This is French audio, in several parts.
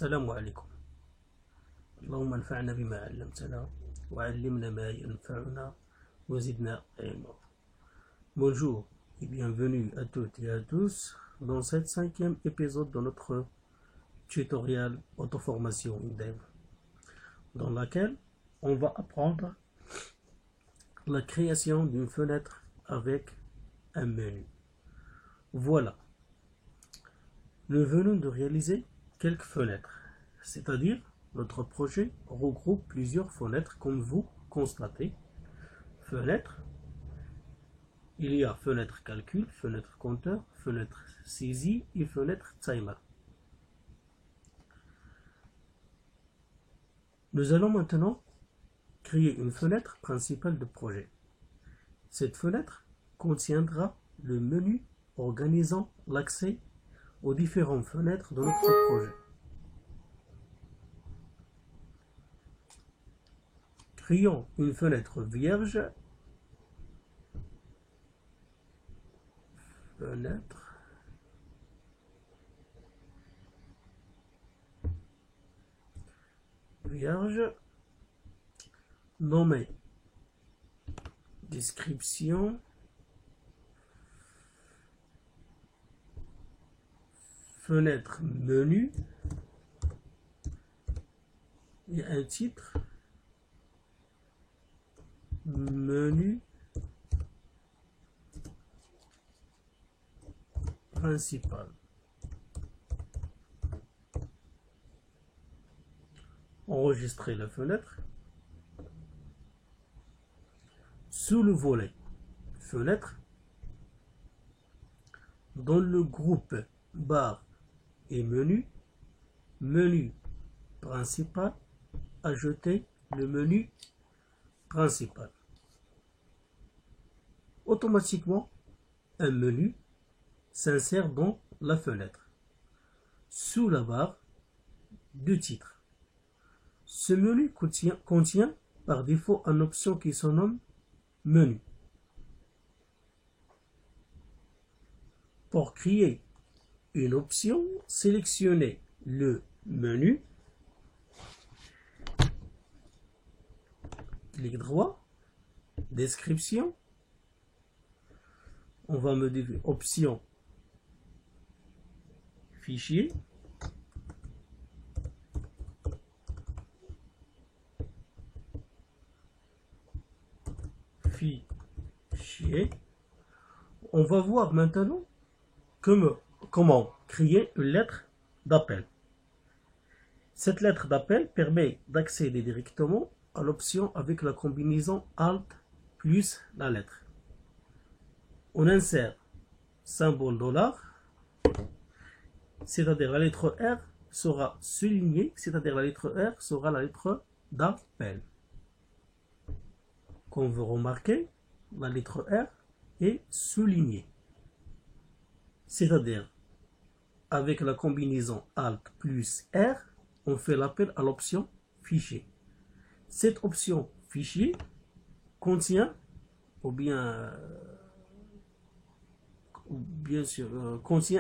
السلام عليكم. اللهم انفعنا بما علمتنا وعلمنا ما ينفعنا وزدنا علما. Bonjour et bienvenue à toutes et à tous dans cette 5e épisode de notre tutoriel auto-formation Dev, dans laquelle on va apprendre la création d'une fenêtre avec un menu. Voilà, nous venons de réaliser quelques fenêtres, c'est-à-dire notre projet regroupe plusieurs fenêtres comme vous constatez. Fenêtre, il y a fenêtre calcul, fenêtre compteur, fenêtre saisie et fenêtre timer. Nous allons maintenant créer une fenêtre principale de projet. Cette fenêtre contiendra le menu organisant l'accès aux différentes fenêtres de notre projet. Créons une fenêtre vierge. Fenêtre. Vierge. Nommée description. Fenêtre menu. Et un titre. Menu principal. Enregistrer la fenêtre. Sous le volet fenêtre, dans le groupe barre et menu, menu principal, ajouter le menu principal. Automatiquement, un menu s'insère dans la fenêtre, sous la barre de titre. Ce menu contient par défaut une option qui se nomme menu. Pour créer une option, sélectionnez le menu, clic droit, description, on va modifier option, fichier, on va voir maintenant comment créer une lettre d'appel. Cette lettre d'appel permet d'accéder directement à l'option avec la combinaison Alt plus la lettre. On insère symbole $, c'est-à-dire la lettre R sera soulignée, c'est-à-dire la lettre R sera la lettre d'appel. Comme vous remarquez, la lettre R est soulignée. C'est-à-dire, avec la combinaison Alt plus R, on fait l'appel à l'option fichier. Cette option fichier contient, contient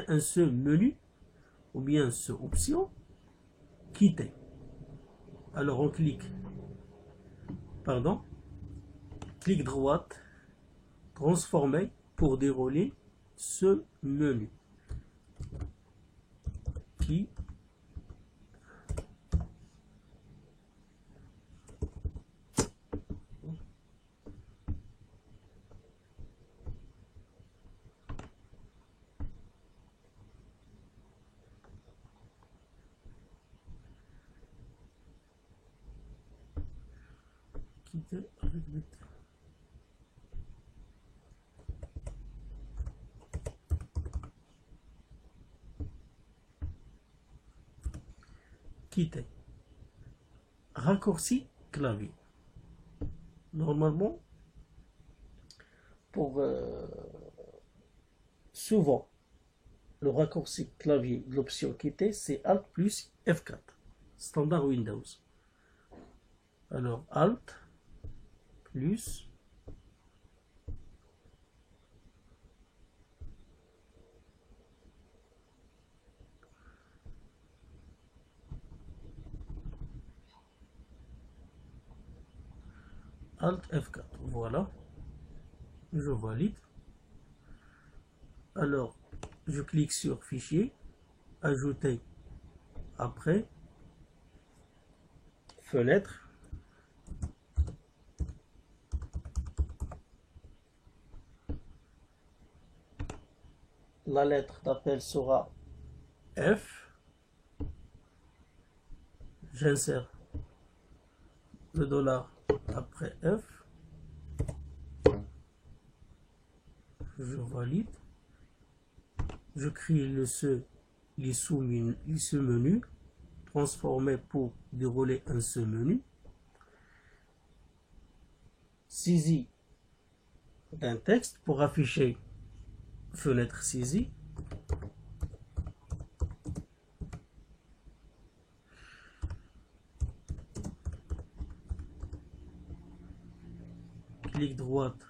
un seul menu, ou bien une seule option, quitter. Alors on clique droite, transformer pour dérouler ce menu. Quitter. Raccourci clavier. Normalement, souvent, le raccourci clavier de l'option quitter, c'est Alt plus F4, standard Windows. Alors, Alt plus Alt F4. Voilà. Je valide. Alors, je clique sur Fichier, Ajouter, après, Fenêtre. La lettre d'appel sera F. J'insère le dollar après F. Je valide. Je crée les sous-menus transformer pour dérouler un seul menu. Saisie d'un texte pour afficher fenêtre saisie. Clic droite.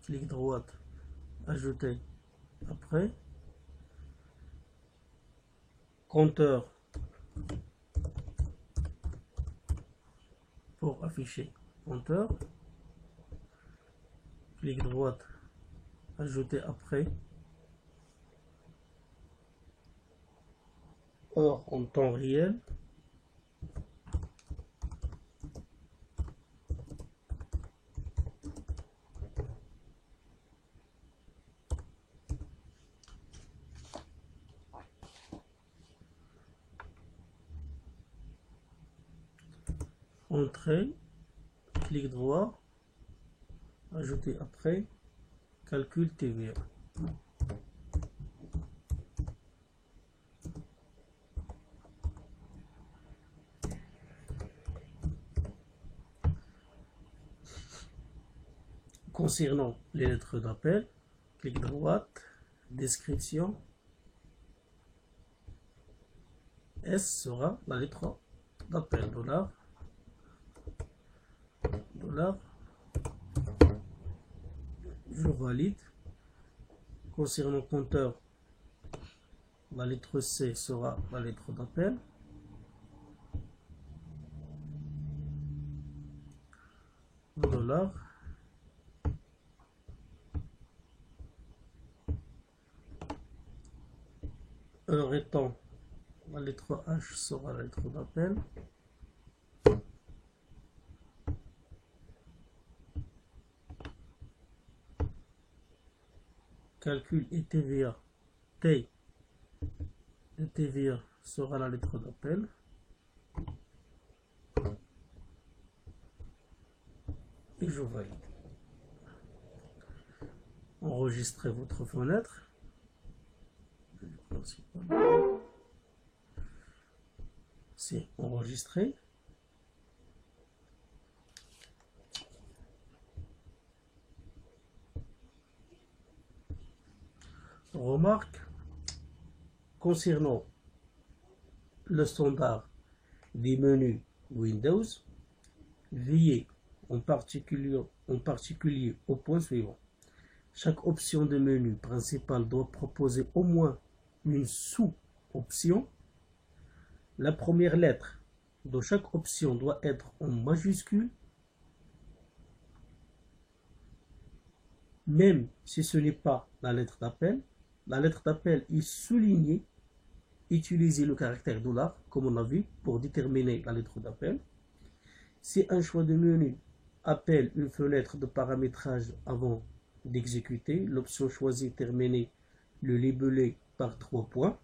Clic droite. Ajouter après. Compteur pour afficher compteur. Clic droite. Ajouter après. Heure en temps réel. Entrée, clic droit, ajouter après, calcul TVA. Concernant les lettres d'appel, clic droite, description, S sera la lettre d'appel, dollar. Je valide. Concernant compteur, la lettre C sera la lettre d'appel. Dollar. Heure et temps, la lettre H sera la lettre d'appel. Calcul et TVA, T de TVA sera la lettre d'appel. Et je valide. Enregistrez votre fenêtre. C'est enregistré. Remarque concernant le standard des menus Windows, veillez en particulier au point suivant. Chaque option de menu principal doit proposer au moins une sous-option. La première lettre de chaque option doit être en majuscule, même si ce n'est pas la lettre d'appel. La lettre d'appel est soulignée. Utilisez le caractère $, comme on a vu, pour déterminer la lettre d'appel. Si un choix de menu appelle une fenêtre de paramétrage avant d'exécuter, l'option choisie terminée le labelé par 3 points.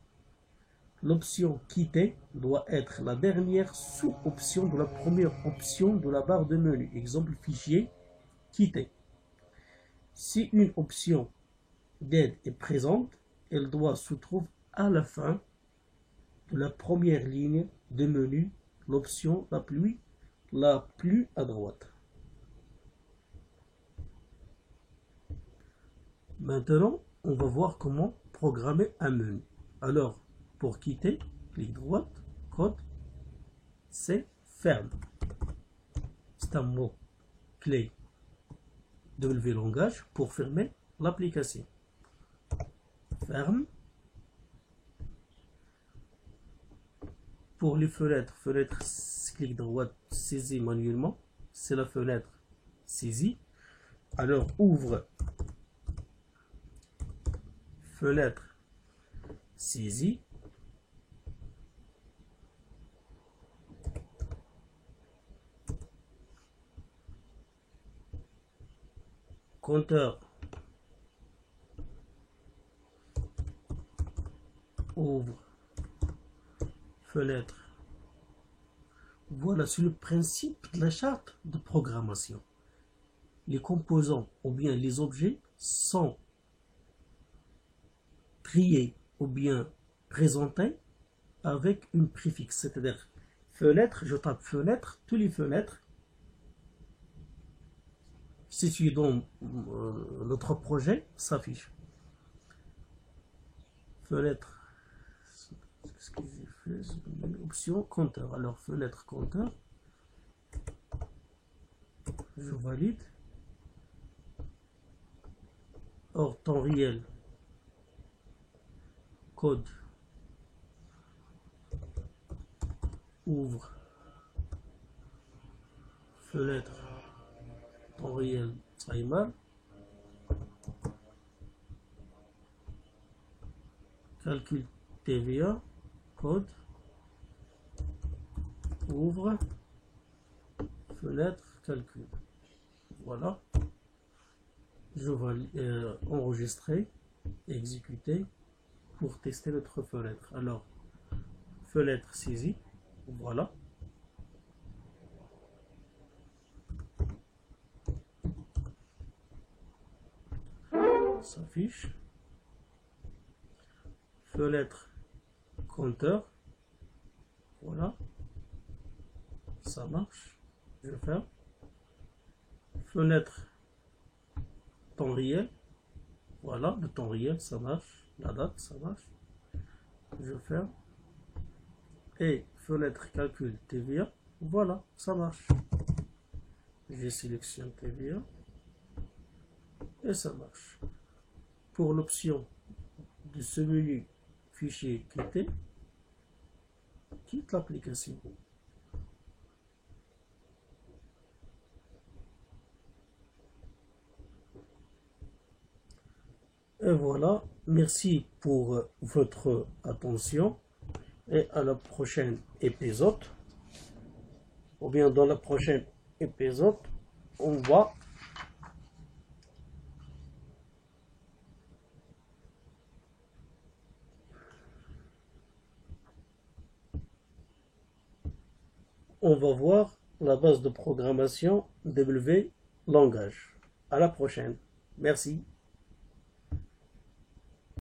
L'option quitter doit être la dernière sous-option de la première option de la barre de menu. Exemple, fichier, quitter. Si une option d'aide est présente, elle doit se trouver à la fin de la première ligne de menu, l'option la plus à droite. Maintenant, on va voir comment programmer un menu. Alors, pour quitter, clic droit, code, c'est ferme. C'est un mot clé W langage pour fermer l'application. Ferme. pour les fenêtres, clic droit saisie manuellement, c'est la fenêtre saisie. Alors ouvre fenêtre saisie. Compteur ouvre fenêtre. Voilà, c'est le principe de la charte de programmation. Les composants ou bien les objets sont triés ou bien présentés avec une préfixe, c'est-à-dire fenêtre, je tape fenêtre, tous les fenêtres situées dans notre projet s'affichent. Fenêtre, qu'est-ce que j'ai fait? Option compteur. Alors fenêtre compteur, je valide. Hors temps réel, code ouvre fenêtre temps réel timer, calcul TVA, code ouvre fenêtre calcul. Voilà, je vais enregistrer, exécuter pour tester notre fenêtre. Alors fenêtre saisie, voilà. S'affiche. Fenêtre compteur, voilà, ça marche. Je ferme. Fenêtre temps réel, voilà, le temps réel, ça marche. La date, ça marche. Je ferme. Et fenêtre calcul TVA, voilà, ça marche. Je sélectionne TVA et ça marche. Pour l'option de ce menu fichier quitter, quitte l'application. Et voilà, merci pour votre attention et à la prochaine épisode, ou bien dans la prochaine épisode, on va voir la base de programmation W langage. À la prochaine. Merci.